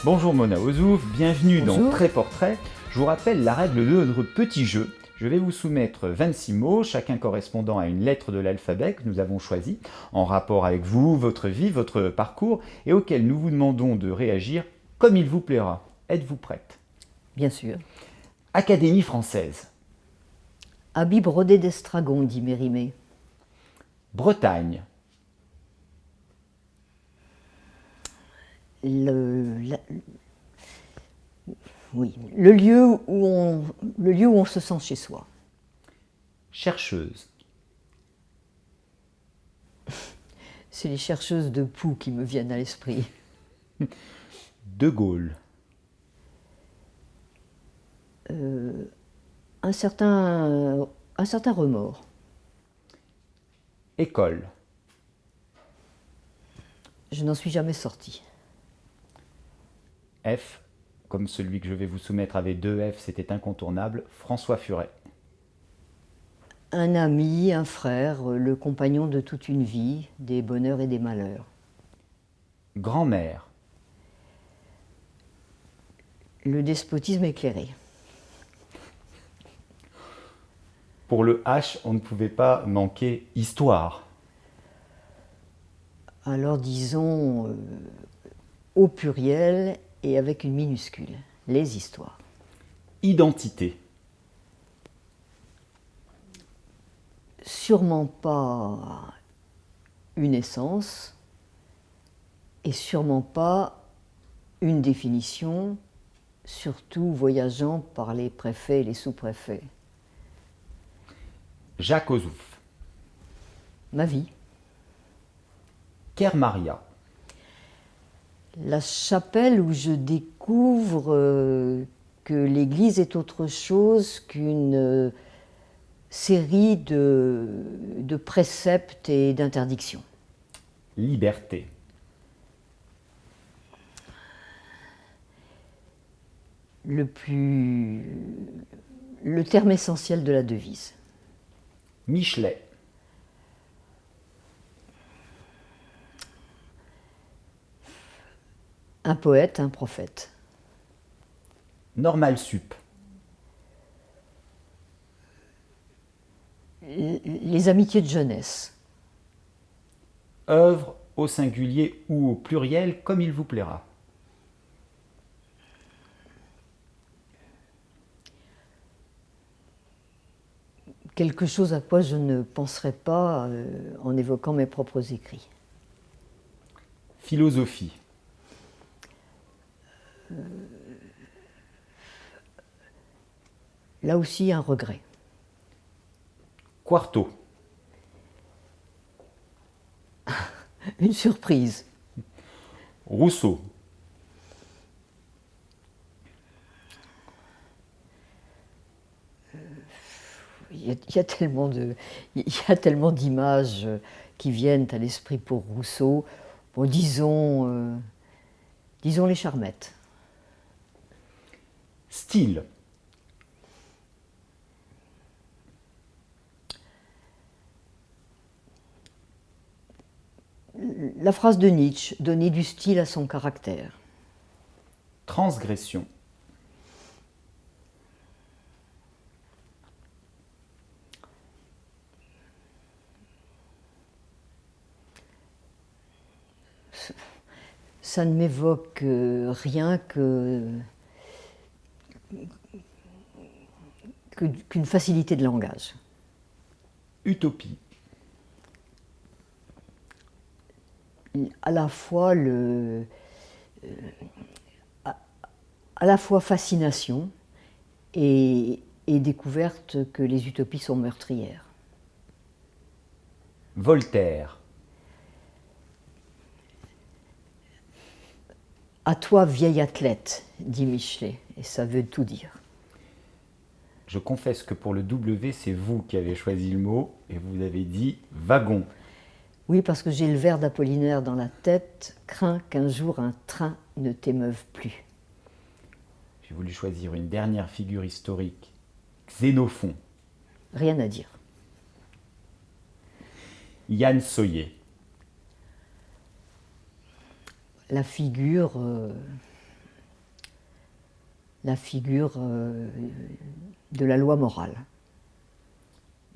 Bonjour Mona Ozouf, bienvenue dans Bonjour. Trait Portrait. Je vous rappelle la règle de notre petit jeu. Je vais vous soumettre 26 mots, chacun correspondant à une lettre de l'alphabet que nous avons choisi, en rapport avec vous, votre vie, votre parcours, et auquel nous vous demandons de réagir comme il vous plaira. Êtes-vous prête? Bien sûr. Académie française. Habit brodé d'estragon, dit Mérimée. Bretagne. Le lieu où on se sent chez soi. Chercheuse. C'est les chercheuses de poux qui me viennent à l'esprit. De Gaulle. Un certain remords. École. Je n'en suis jamais sortie. F, comme celui que je vais vous soumettre avait deux F, c'était incontournable, François Furet. Un ami, un frère, le compagnon de toute une vie, des bonheurs et des malheurs. Grand-mère. Le despotisme éclairé. Pour le H, on ne pouvait pas manquer histoire. Alors disons au pluriel et avec une minuscule, les histoires. Identité. Sûrement pas une essence et sûrement pas une définition, surtout voyageant par les préfets et les sous-préfets. Jacques Ozouf. Ma vie. Kermaria. La chapelle où je découvre que l'Église est autre chose qu'une série de préceptes et d'interdictions. Liberté. Le terme essentiel de la devise. Michelet. Un poète, un prophète. Normal Sup. Les amitiés de jeunesse. Œuvre au singulier ou au pluriel comme il vous plaira. Quelque chose à quoi je ne penserais pas en évoquant mes propres écrits. Philosophie. Là aussi, un regret. Quarto. Une surprise. Rousseau. Il y a tellement d'images qui viennent à l'esprit pour Rousseau. Bon, disons les Charmettes. Style. La phrase de Nietzsche, donner du style à son caractère. Transgression. Ça ne m'évoque rien qu'une facilité de langage. Utopie. À la fois fascination et découverte que les utopies sont meurtrières. Voltaire. À toi, vieil athlète, dit Michelet, et ça veut tout dire. Je confesse que pour le W, c'est vous qui avez choisi le mot et vous avez dit wagon. Oui, parce que j'ai le vers d'Apollinaire dans la tête, crains qu'un jour un train ne t'émeuve plus. J'ai voulu choisir une dernière figure historique, Xénophon. Rien à dire. Yann Soyer. La figure la figure de la loi morale.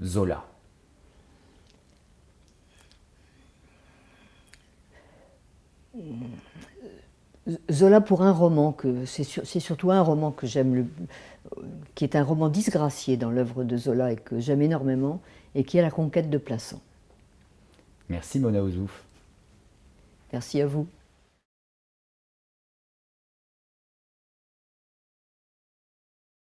Zola. Zola pour un roman, c'est surtout un roman que j'aime, qui est un roman disgracié dans l'œuvre de Zola et que j'aime énormément, et qui est La conquête de Plassans. Merci Mona Ozouf. Merci à vous.